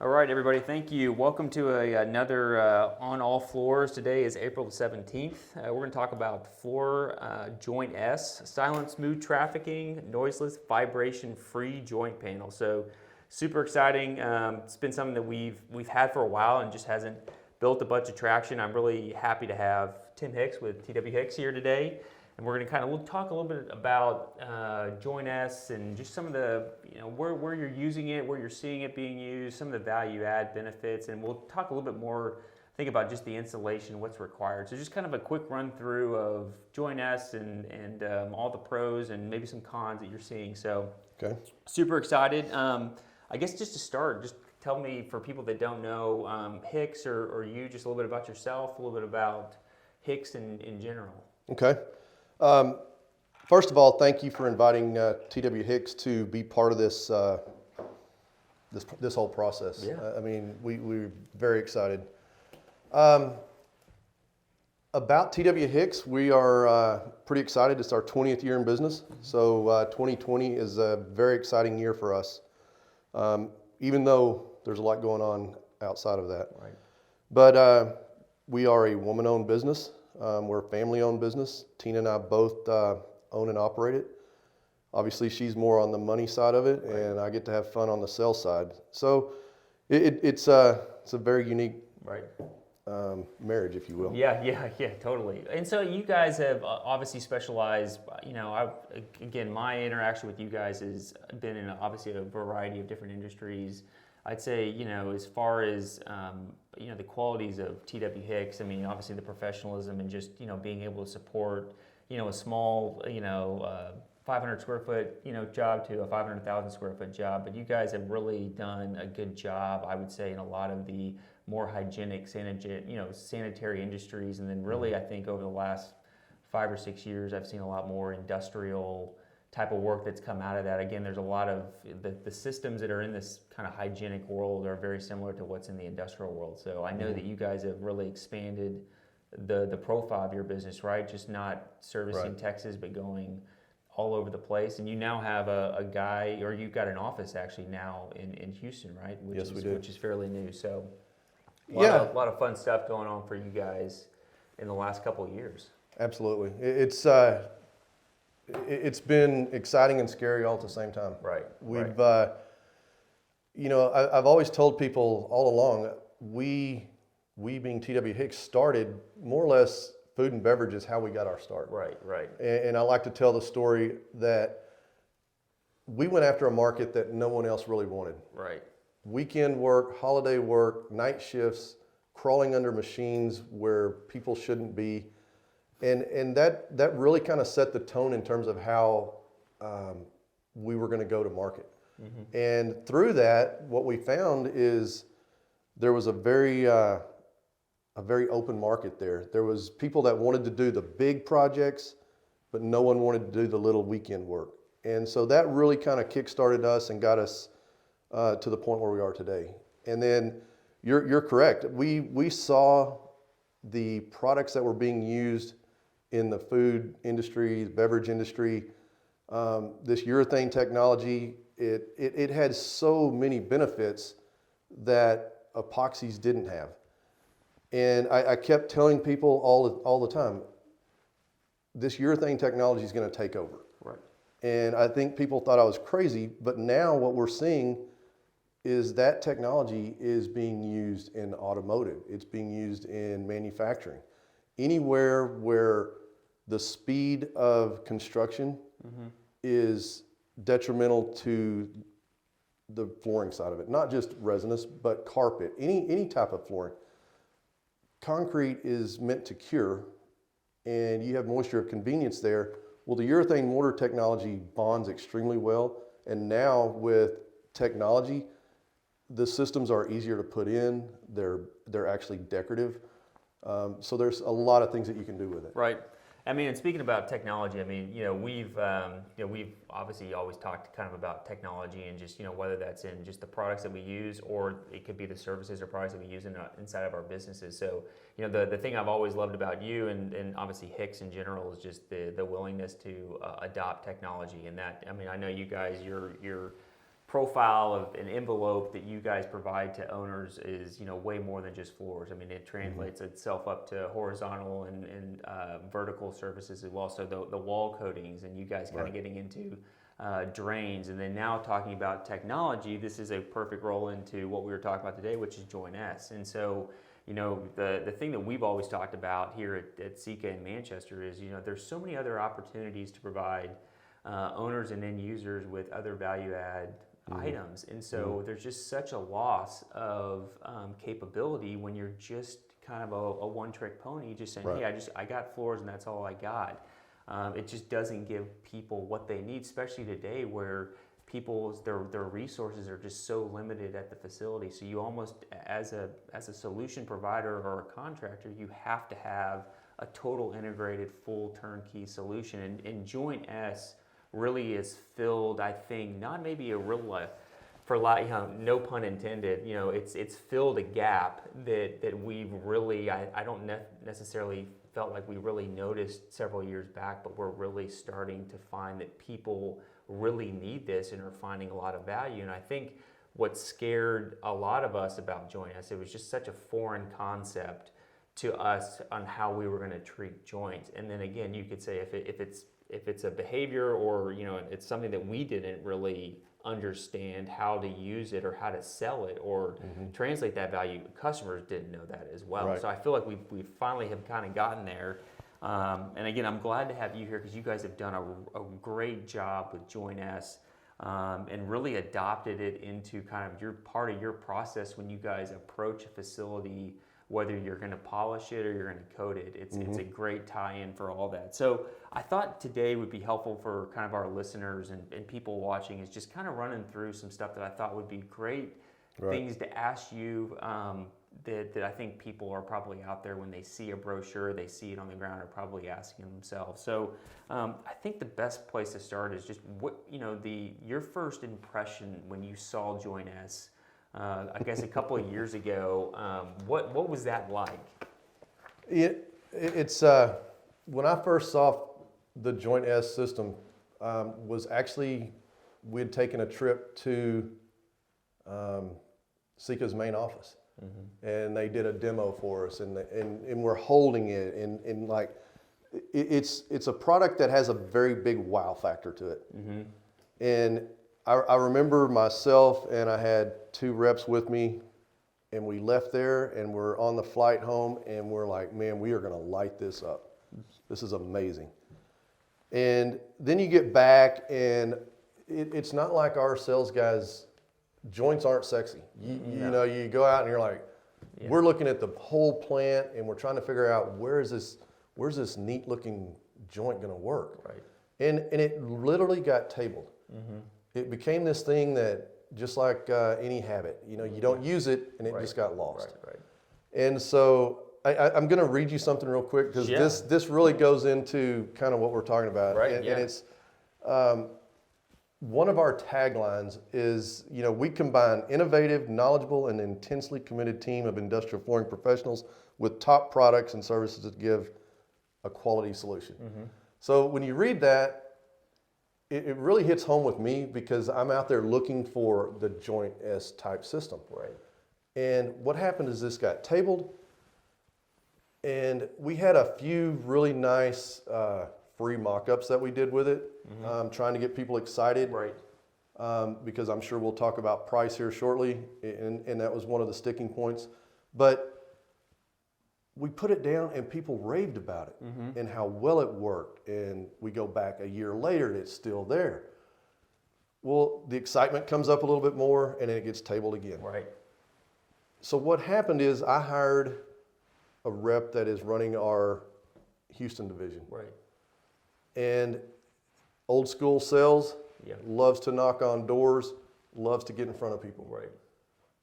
All right, everybody, thank you. Welcome to another On All Floors. Today is April the 17th. We're going to talk about Floor Joint S, silent, smooth trafficking, noiseless, vibration-free joint panel. So super exciting. It's been something that we've had for a while and just hasn't built a bunch of traction. I'm really happy to have Tim Hicks with TW Hicks here today. And we're going to we'll talk a little bit about Joint S and just some of the, where you're using it, where you're seeing it being used, some of the value add benefits, and we'll talk a little bit more, about just the installation, what's required. So just kind of a quick run through of Joint S and all the pros and maybe some cons that you're seeing. So okay. Super excited. I guess just to start, just tell me, for people that don't know, Hicks or you, just a little bit about yourself, a little bit about Hicks in general. Okay. First of all, thank you for inviting TW Hicks to be part of this this whole process. Yeah. We're very excited. About TW Hicks, we are pretty excited. It's our 20th year in business, so 2020 is a very exciting year for us, even though there's a lot going on outside of that. Right. But we are a woman-owned business. We're a family-owned business. Tina and I both own and operate it. Obviously, she's more on the money side of it, right, and I get to have fun on the sales side. So it's a very unique, right, marriage, if you will. Yeah, totally. And so you guys have obviously specialized. Again, my interaction with you guys has been in obviously a variety of different industries. I'd say, as far as, the qualities of TW Hicks, obviously the professionalism and just, being able to support, a small, 500 square foot, job to a 500,000 square foot job. But you guys have really done a good job, I would say, in a lot of the more hygienic, sanitary industries. And then really, I think over the last 5 or 6 years, I've seen a lot more industrial type of work that's come out of that. Again, there's a lot of the systems that are in this kind of hygienic world are very similar to what's in the industrial world. So I know that you guys have really expanded the profile of your business, right? Just not servicing Texas, but going all over the place. And you now have a guy, or you've got an office actually now in Houston, right? Yes, we do. Which is fairly new. So a lot of fun stuff going on for you guys in the last couple of years. Absolutely. It's been exciting and scary all at the same time. Right. I've always told people all along, we being TW Hicks started more or less food and beverage is how we got our start. Right. And I like to tell the story that we went after a market that no one else really wanted. Right. Weekend work, holiday work, night shifts, crawling under machines where people shouldn't be. And that really kind of set the tone in terms of how we were going to go to market. Mm-hmm. And through that, what we found is there was a very open market there. There was people that wanted to do the big projects, but no one wanted to do the little weekend work. And so that really kind of kick-started us and got us to the point where we are today. And then you're correct. We saw the products that were being used in the food industry, beverage industry, this urethane technology, it had so many benefits that epoxies didn't have. And I kept telling people all the time, this urethane technology is going to take over. Right. And I think people thought I was crazy, but now what we're seeing is that technology is being used in automotive. It's being used in manufacturing. Anywhere where the speed of construction is detrimental to the flooring side of it, not just resinous, but carpet, any type of flooring. Concrete is meant to cure, and you have moisture of convenience there. Well, the urethane mortar technology bonds extremely well, and now with technology, the systems are easier to put in. They're actually decorative. So there's a lot of things that you can do with it. Right. And speaking about technology, we've obviously always talked kind of about technology and just, whether that's in just the products that we use, or it could be the services or products that we use inside of our businesses. So, the thing I've always loved about you and obviously Hicks in general is just the willingness to adopt technology. And that, I know you guys, you're profile of an envelope that you guys provide to owners is, way more than just floors. I mean, it translates itself up to horizontal and vertical surfaces as well. So the wall coatings, and you guys kind of getting into drains, and then now talking about technology, this is a perfect roll into what we were talking about today, which is Joint S. And so, the thing that we've always talked about here at Sika in Manchester is, there's so many other opportunities to provide owners and end users with other value add items. And so there's just such a loss of capability when you're just kind of a one-trick pony, just saying, hey, I got floors and that's all I got. It just doesn't give people what they need, especially today where their resources are just so limited at the facility. So you almost, as a solution provider or a contractor, you have to have a total integrated full turnkey solution. And Joint S really is filled, I think, not maybe a real, for a lot, no pun intended, it's filled a gap that we've really, I don't necessarily felt like we really noticed several years back, but we're really starting to find that people really need this and are finding a lot of value. And I think what scared a lot of us about Joint S, it was just such a foreign concept to us on how we were going to treat joints. And then again, you could say if it's a behavior or it's something that we didn't really understand how to use it or how to sell it or translate that value, customers didn't know that as well. So I feel like we finally have kind of gotten there. And again, I'm glad to have you here because you guys have done a great job with Joint S and really adopted it into kind of your part of your process when you guys approach a facility, whether you're going to polish it or you're going to coat it. It's a great tie-in for all that. So I thought today would be helpful for kind of our listeners and people watching is just kind of running through some stuff that I thought would be great things to ask you that I think people are probably out there when they see a brochure, they see it on the ground, are probably asking themselves. So I think the best place to start is just your first impression when you saw Joint S. I guess a couple of years ago, what was that like? It's when I first saw the Joint S system, was actually we had taken a trip to Sika's main office, and they did a demo for us, and we're holding it, and like it's a product that has a very big wow factor to it, and I remember myself and I had 2 reps with me, and we left there and we're on the flight home and we're like, man, we are going to light this up. This is amazing. And then you get back and it's not like our sales guys, joints aren't sexy. You go out and you're like, we're looking at the whole plant and we're trying to figure out where's this neat looking joint going to work. Right. And it literally got tabled. It became this thing that just like any habit, you don't use it and it just got lost. And so I'm going to read you something real quick because this really goes into kind of what we're talking about. And it's one of our taglines is, we combine innovative, knowledgeable, and intensely committed team of industrial flooring professionals with top products and services that give a quality solution. So when you read that, it really hits home with me because I'm out there looking for the Joint S type system. And what happened is this got tabled, and we had a few really nice free mock-ups that we did with it, trying to get people excited. Because I'm sure we'll talk about price here shortly, and that was one of the sticking points. But we put it down and people raved about it and how well it worked. And we go back a year later and it's still there. Well, the excitement comes up a little bit more and then it gets tabled again. So what happened is I hired a rep that is running our Houston division. And old school sales, loves to knock on doors, loves to get in front of people.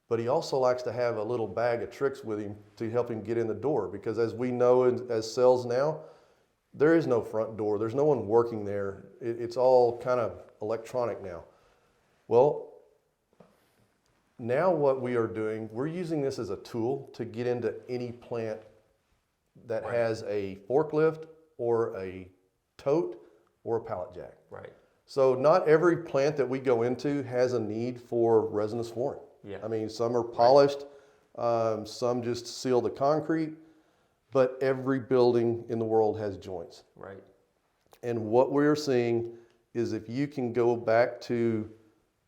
But he also likes to have a little bag of tricks with him to help him get in the door, because as we know as sales now, there is no front door. There's no one working there. It's all kind of electronic now. Well, now what we are doing, we're using this as a tool to get into any plant that has a forklift or a tote or a pallet jack. So not every plant that we go into has a need for resinous flooring. Yeah. I mean, some are polished, some just seal the concrete, but every building in the world has joints. Right. And what we're seeing is if you can go back to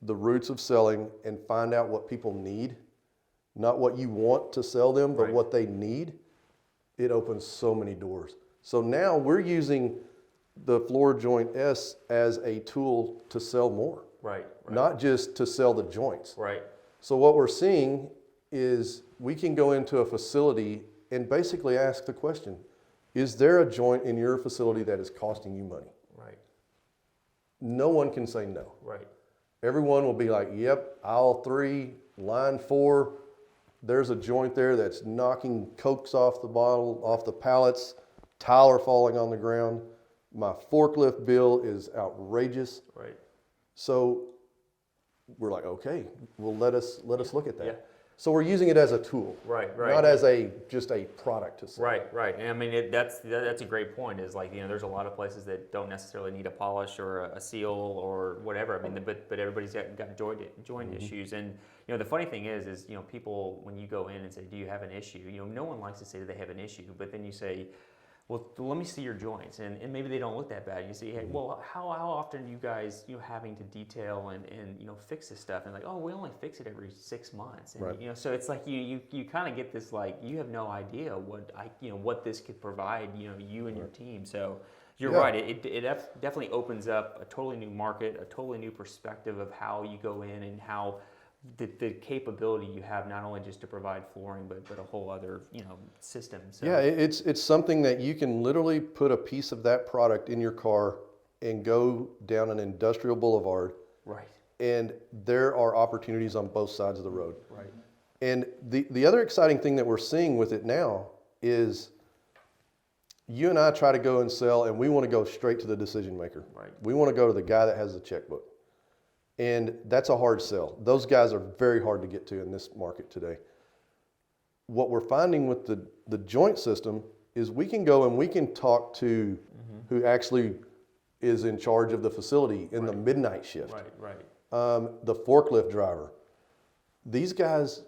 the roots of selling and find out what people need, not what you want to sell them, but Right. what they need, it opens so many doors. So now we're using the FloorJoint S as a tool to sell more, Right. Right. not just to sell the joints. Right. So what we're seeing is we can go into a facility and basically ask the question, is there a joint in your facility that is costing you money? Right. No one can say no. Right. Everyone will be like, yep, aisle 3, line 4, there's a joint there that's knocking cokes off the bottle, off the pallets, tile are falling on the ground. My forklift bill is outrageous. Right. So we're like, okay, well let us look at that. Yeah. So we're using it as a tool, Right. Right. not as just a product to sell. Right, right. And I mean, that's a great point. Is like, there's a lot of places that don't necessarily need a polish or a seal or whatever. I mean, but everybody's got joint issues. And the funny thing is people, when you go in and say, do you have an issue? No one likes to say that they have an issue, but then you say, well, let me see your joints, and maybe they don't look that bad. You say, hey, well, how often are you guys having to detail and fix this stuff? And like, oh, we only fix it every 6 months. And Right. so it's like you kind of get this, like, you have no idea what this could provide you and your team. So you're Yeah. right. It definitely opens up a totally new market, a totally new perspective of how you go in and how the capability you have, not only just to provide flooring, but a whole other system. So. Yeah, it's something that you can literally put a piece of that product in your car and go down an industrial boulevard, Right. and there are opportunities on both sides of the road. Right. And the other exciting thing that we're seeing with it now is you and I try to go and sell, and we want to go straight to the decision maker. Right. We want to go to the guy that has the checkbook. And that's a hard sell. Those guys are very hard to get to in this market today. What we're finding with the joint system is we can go and we can talk to who actually is in charge of the facility in the midnight shift. Right. Right. The forklift driver. These guys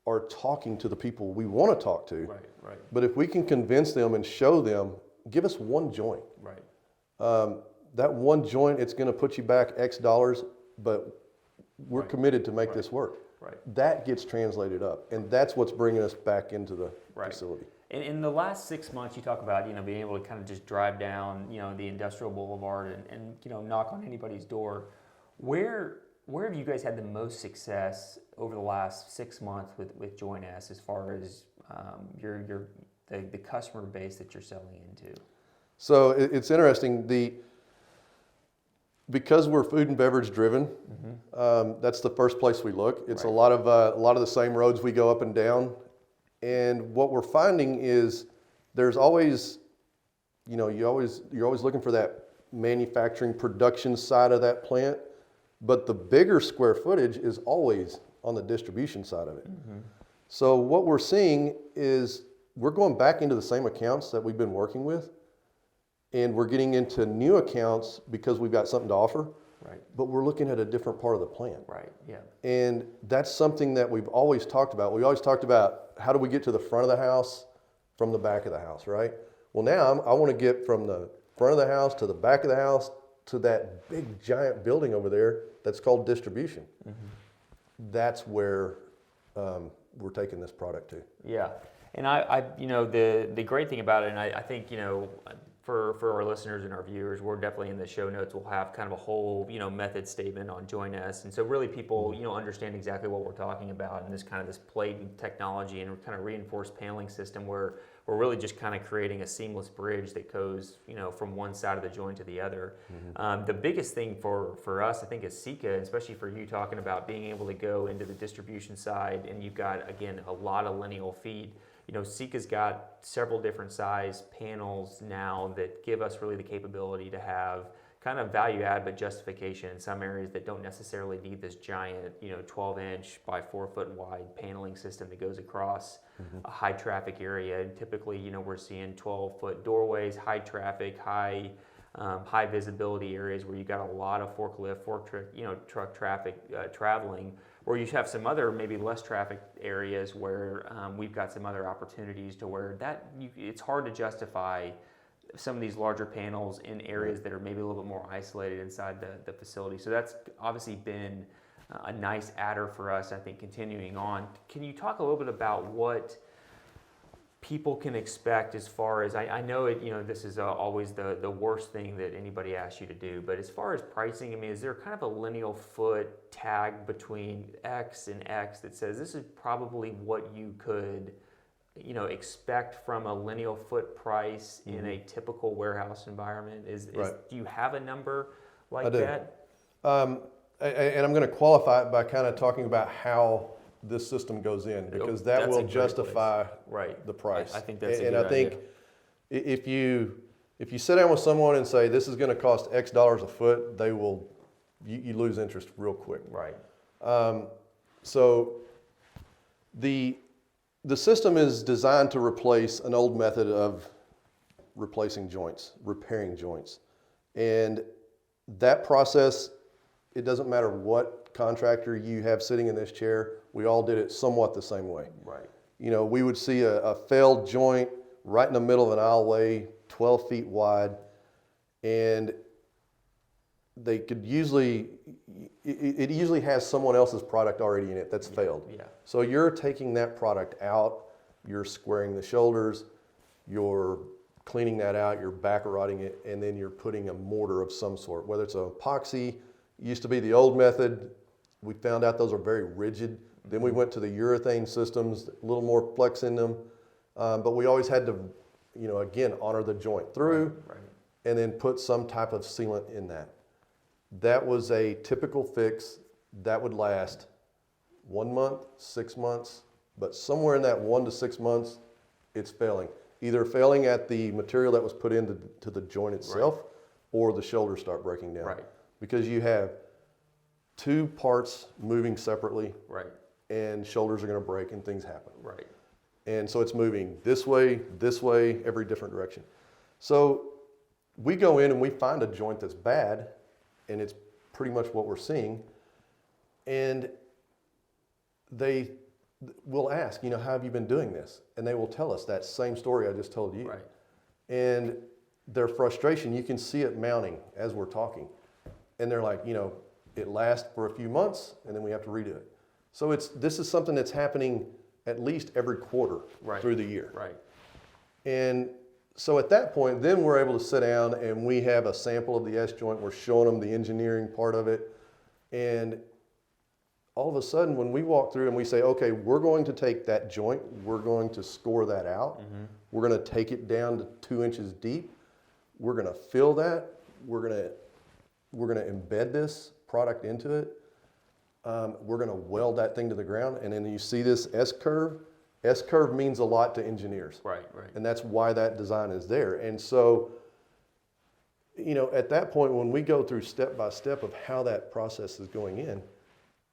are talking to the people we want to talk to. Right. Right. But if we can convince them and show them, give us one joint. Right. That one joint, it's going to put you back X dollars, but we're committed to make this work. Right. That gets translated up, and that's what's bringing us back into the facility. In the last 6 months, you talk about being able to kind of just drive down the industrial boulevard and knock on anybody's door. Where have you guys had the most success over the last 6 months with Joint S as far as the customer base that you're selling into? So it's interesting. Because we're food and beverage driven, that's the first place we look. It's a lot of the same roads we go up and down, and what we're finding is there's always, you're always looking for that manufacturing production side of that plant, but the bigger square footage is always on the distribution side of it. So what we're seeing is we're going back into the same accounts that we've been working with. And we're getting into new accounts because we've got something to offer. Right. But we're looking at a different part of the plant. Right. Yeah. And that's something that we've always talked about. We always talked about how do we get to the front of the house from the back of the house, right? Well, now I want to get from the front of the house to the back of the house to that big giant building over there that's called distribution. That's where we're taking this product to. Yeah. And I the great thing about it, and I think for our listeners and our viewers, we're definitely in the show notes. We'll have kind of a whole, method statement on Joint S, and so really people, understand exactly what we're talking about, and this plate technology and kind of reinforced paneling system where we're really just kind of creating a seamless bridge that goes, from one side of the joint to the other. The biggest thing for us, I think, is Sika, especially for you talking about being able to go into the distribution side, and you've got, again, a lot of lineal feed. Sika's got several different size panels now that give us really the capability to have kind of value add but justification in some areas that don't necessarily need this giant 12-inch by 4-foot wide paneling system that goes across a high traffic area. And typically we're seeing 12-foot doorways, high traffic, high high visibility areas where you got a lot of forklift, truck traffic traveling, or you have some other maybe less traffic areas where we've got some other opportunities to where it's hard to justify some of these larger panels in areas that are maybe a little bit more isolated inside the facility. So that's obviously been a nice adder for us, I think, continuing on. Can you talk a little bit about what people can expect as far as, I know this is always the worst thing that anybody asks you to do, but as far as pricing, I mean, is there kind of a lineal foot tag between X and X that says this is probably what you could expect from a lineal foot price in a typical warehouse environment? Do you have a number like that? And I'm going to qualify it by kind of talking about how this system goes in, because that will justify the price. I think that's a and good I think idea. if you sit down with someone and say this is going to cost X dollars a foot, you lose interest real quick. Right. So the system is designed to replace an old method of replacing joints, repairing joints. And that process, it doesn't matter what contractor you have sitting in this chair, we all did it somewhat the same way. Right. We would see a failed joint right in the middle of an aisleway, 12 feet wide, and they could it usually has someone else's product already in it that's failed. Yeah. So you're taking that product out, you're squaring the shoulders, you're cleaning that out, you're back rotting it, and then you're putting a mortar of some sort, whether it's an epoxy. Used to be the old method. We found out those are very rigid. Then we went to the urethane systems, a little more flex in them. But we always had to, again, honor the joint through and then put some type of sealant in that. That was a typical fix that would last 1 month, 6 months, but somewhere in that 1 to 6 months, it's failing. Either failing at the material that was put into the joint itself or the shoulders start breaking down. Right. Because you have two parts moving separately, and shoulders are going to break and things happen. Right. And so it's moving this way, every different direction. So we go in and we find a joint that's bad, and it's pretty much what we're seeing. And they will ask, how have you been doing this? And they will tell us that same story I just told you. Right. And their frustration, you can see it mounting as we're talking. And they're like, it lasts for a few months and then we have to redo it. So this is something that's happening at least every quarter through the year. Right. And so at that point, then we're able to sit down and we have a sample of the S joint. We're showing them the engineering part of it. And all of a sudden, when we walk through and we say, okay, we're going to take that joint, we're going to score that out. We're going to take it down to 2 inches deep. We're going to fill that. We're going to embed this product into it. We're going to weld that thing to the ground. And then you see this S curve. S curve means a lot to engineers. Right. And that's why that design is there. And so, at that point, when we go through step by step of how that process is going in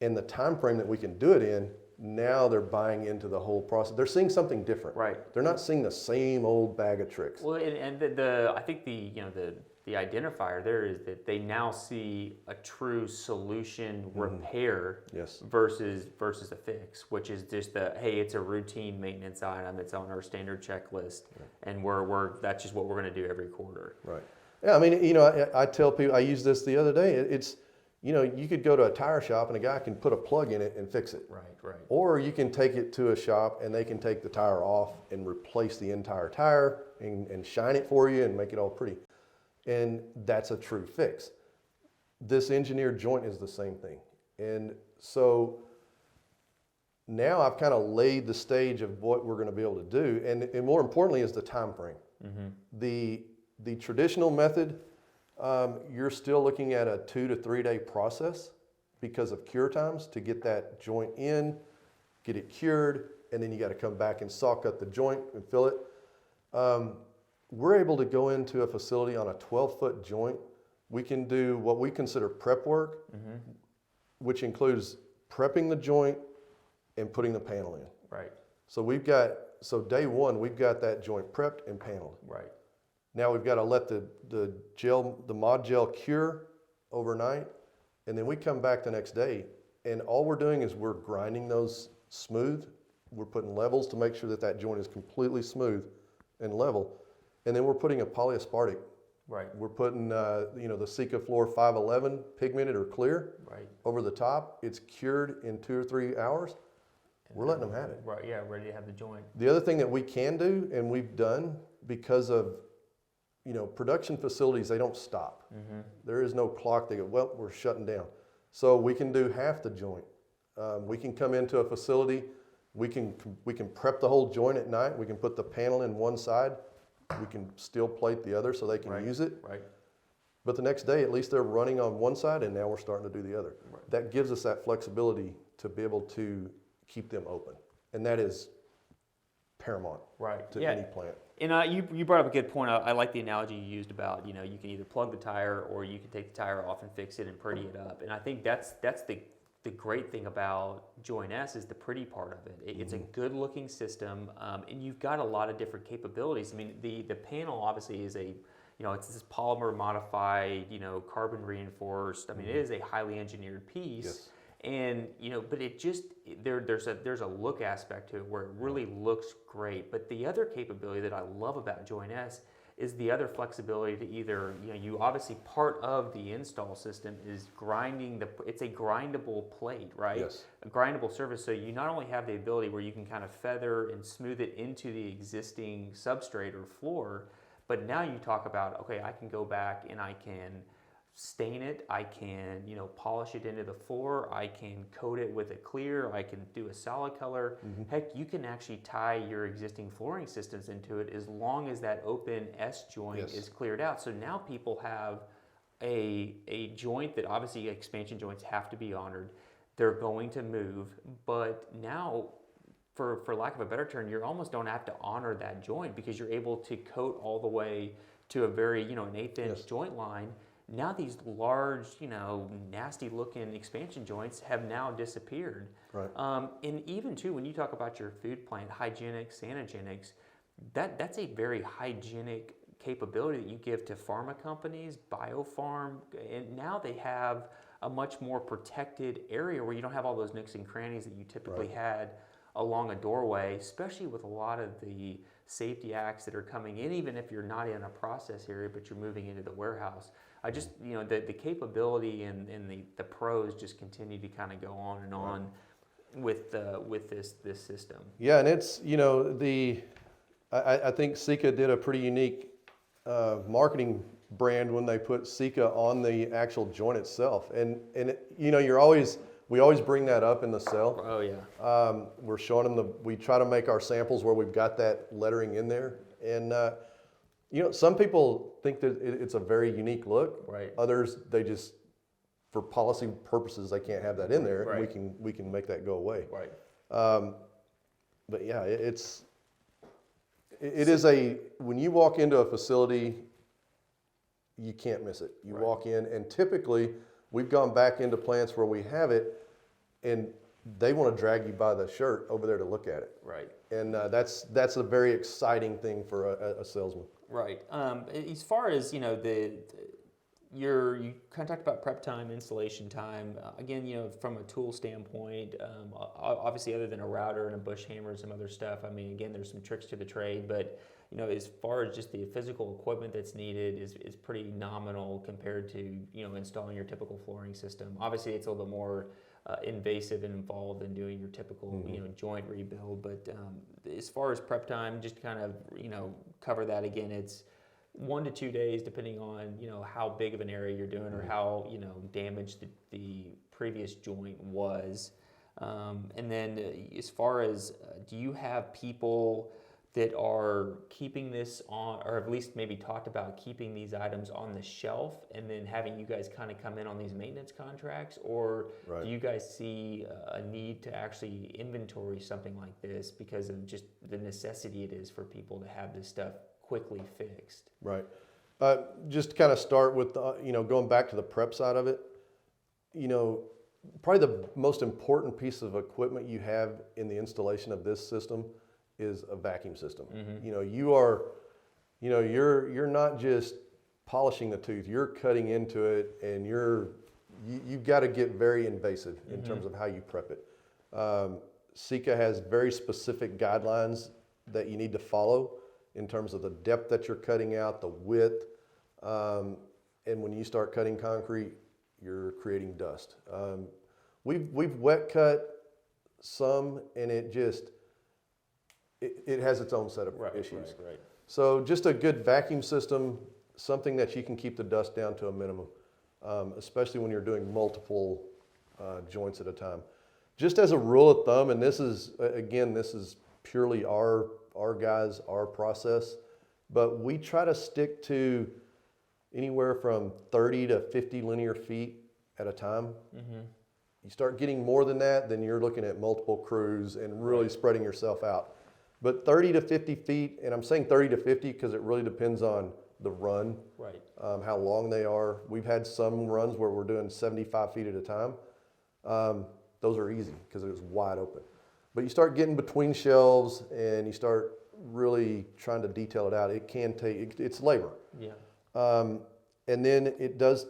and the time frame that we can do it in, now they're buying into the whole process. They're seeing something different. Right. They're not seeing the same old bag of tricks. Well, and I think the identifier there is that they now see a true solution repair versus a fix, which is just hey, it's a routine maintenance item that's on our standard checklist, and that's just what we're going to do every quarter. Right. Yeah, I mean, I tell people, I used this the other day. It's, you could go to a tire shop and a guy can put a plug in it and fix it. Right. Or you can take it to a shop and they can take the tire off and replace the entire tire and shine it for you and make it all pretty. And that's a true fix. This engineered joint is the same thing. And so now I've kind of laid the stage of what we're going to be able to do. And more importantly is the time frame. The traditional method, you're still looking at a 2 to 3 day process because of cure times to get that joint in, get it cured, and then you got to come back and saw cut the joint and fill it. We're able to go into a facility on a 12-foot joint. We can do what we consider prep work, which includes prepping the joint and putting the panel in. Right. So day one, we've got that joint prepped and paneled. Right. Now we've got to let the mod gel cure overnight, and then we come back the next day, and all we're doing is we're grinding those smooth. We're putting levels to make sure that joint is completely smooth and level, and then we're putting a polyaspartic. Right. We're putting the Sikafloor 511 pigmented or clear over the top. It's cured in 2 or 3 hours. We're letting them have it. Right. Yeah. Ready to have the joint. The other thing that we can do, and we've done because of production facilities, they don't stop. Mm-hmm. There is no clock. They go, well, we're shutting down. So we can do half the joint. We can come into a facility. We can prep the whole joint at night. We can put the panel in one side. We can steel plate the other so they can use it. Right. But the next day, at least they're running on one side, and now we're starting to do the other. Right. That gives us that flexibility to be able to keep them open, and that is paramount to any plant. And you brought up a good point. I like the analogy you used about, you can either plug the tire or you can take the tire off and fix it and pretty it up. And I think that's the great thing about Joint S is the pretty part of it. It's a good looking system, and you've got a lot of different capabilities. I mean, the panel obviously is it's this polymer modified, carbon reinforced. I mean, it is a highly engineered piece. Yes. And but it just there's a look aspect to it where it really looks great. But the other capability that I love about Joint S is the other flexibility to either you obviously part of the install system is grinding it's a grindable plate, right? Yes. A grindable surface. So you not only have the ability where you can kind of feather and smooth it into the existing substrate or floor, but now you talk about, okay, I can go back and I can stain it, I can polish it into the floor, I can coat it with a clear, I can do a solid color. Heck, you can actually tie your existing flooring systems into it as long as that open S joint is cleared out. So now people have a joint that obviously expansion joints have to be honored. They're going to move, but now for lack of a better term, you almost don't have to honor that joint because you're able to coat all the way to a very an 1/8 inch joint line. Now these large, nasty looking expansion joints have now disappeared. Right. And even too, when you talk about your food plant, hygienics, sanigenics, that's a very hygienic capability that you give to pharma companies, biopharm, and now they have a much more protected area where you don't have all those nooks and crannies that you typically had along a doorway, especially with a lot of the safety acts that are coming in, even if you're not in a process area, but you're moving into the warehouse. I just, the capability and the pros just continue to kind of go on and on with this system. Yeah, and it's, I think Sika did a pretty unique marketing brand when they put Sika on the actual joint itself. And we always bring that up in the sale. Oh yeah. We're showing them we try to make our samples where we've got that lettering in there. And, some people think that it's a very unique look. Right. Others, they just, for policy purposes, they can't have that in there. Right. And we can make that go away. Right. But yeah, it is when you walk into a facility, you can't miss it. You walk in, and typically we've gone back into plants where we have it, and they want to drag you by the shirt over there to look at it. Right. And that's a very exciting thing for a salesman. Right. As far as you kind of talked about prep time, installation time. Again, from a tool standpoint, obviously other than a router and a bush hammer and some other stuff. I mean, again, there's some tricks to the trade, but as far as just the physical equipment that's needed is pretty nominal compared to installing your typical flooring system. Obviously, it's a little bit more invasive and involved than doing your typical joint rebuild. But as far as prep time, just kind of cover that again. It's 1 to 2 days, depending on how big of an area you're doing or how damaged the previous joint was. And then as far as do you have people that are keeping this on, or at least maybe talked about keeping these items on the shelf and then having you guys kind of come in on these maintenance contracts? Or do you guys see a need to actually inventory something like this because of just the necessity it is for people to have this stuff quickly fixed? Right. Just to kind of start with, going back to the prep side of it, probably the most important piece of equipment you have in the installation of this system is a vacuum system. You you're not just polishing the tooth, you're cutting into it, and you've got to get very invasive in terms of how you prep it. Sika has very specific guidelines that you need to follow in terms of the depth that you're cutting out, the width, and when you start cutting concrete, you're creating dust. We've wet cut some, and it has its own set of issues. Right. So just a good vacuum system, something that you can keep the dust down to a minimum, especially when you're doing multiple joints at a time. Just as a rule of thumb, and this is purely our process, but we try to stick to anywhere from 30 to 50 linear feet at a time. You start getting more than that, then you're looking at multiple crews and really spreading yourself out. But 30 to 50 feet, and I'm saying 30 to 50 because it really depends on the run, how long they are. We've had some runs where we're doing 75 feet at a time. Those are easy because it was wide open. But you start getting between shelves and you start really trying to detail it out. It can take, it's labor. And then it does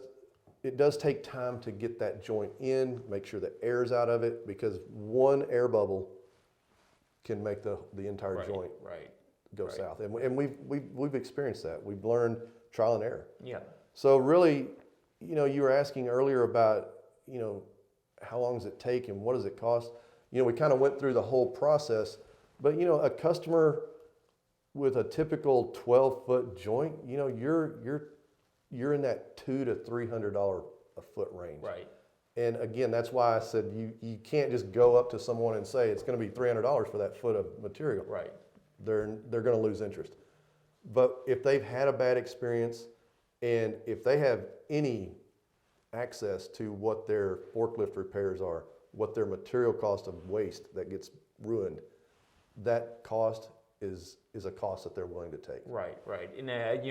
take time to get that joint in, make sure the air's out of it, because one air bubble can make the entire joint go south. And we've experienced that. We've learned trial and error. So really, you were asking earlier about, how long does it take and what does it cost? We kind of went through the whole process, but a customer with a typical 12-foot joint, you're in that $200 to $300 a foot range. And again, that's why I said you can't just go up to someone and say it's going to be $300 for that foot of material. They're going to lose interest. But if they've had a bad experience, and if they have any access to what their forklift repairs are, what their material cost of waste that gets ruined, that cost is a cost that they're willing to take. Right. And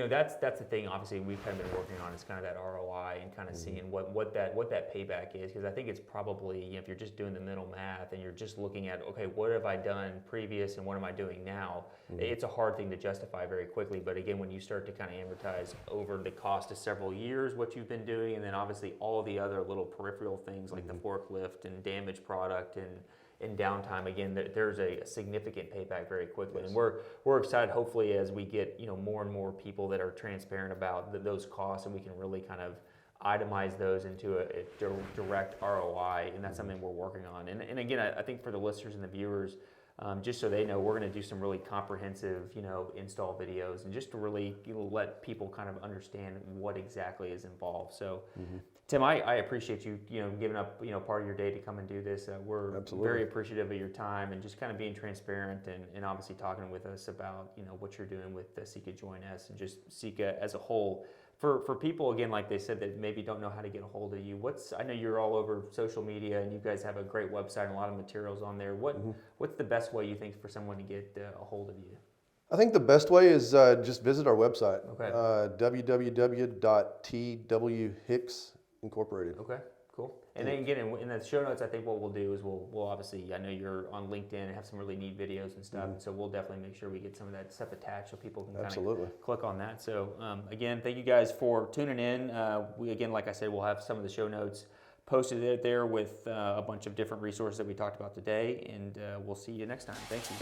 that's the thing. Obviously, we've kind of been working on is kind of that ROI and kind of seeing what that payback is, because I think it's probably, if you're just doing the mental math and you're just looking at, okay, what have I done previous and what am I doing now? It's a hard thing to justify very quickly. But again, when you start to kind of amortize over the cost of several years what you've been doing, and then obviously all the other little peripheral things like the forklift and damaged product and downtime, again, there's a significant payback very quickly. And we're excited, hopefully, as we get more and more people that are transparent about those costs, and we can really kind of itemize those into a direct ROI, and that's something we're working on. And again, I think for the listeners and the viewers, just so they know, we're going to do some really comprehensive, install videos, and just to really let people kind of understand what exactly is involved. So. Tim, I appreciate you, giving up, part of your day to come and do this. We're very appreciative of your time and just kind of being transparent and obviously talking with us about, what you're doing with the Sika Joint S and just Sika as a whole. For people, again, like they said, that maybe don't know how to get a hold of you, I know you're all over social media and you guys have a great website and a lot of materials on there. What's the best way you think for someone to get a hold of you? I think the best way is just visit our website, www.twhicks Incorporated. Okay, cool. And then again, in the show notes, I think what we'll do is we'll obviously, I know you're on LinkedIn and have some really neat videos and stuff, and so we'll definitely make sure we get some of that stuff attached so people can kind of click on that. So again, thank you guys for tuning in. We, again, like I said, we'll have some of the show notes posted there with a bunch of different resources that we talked about today, and we'll see you next time. Thank you.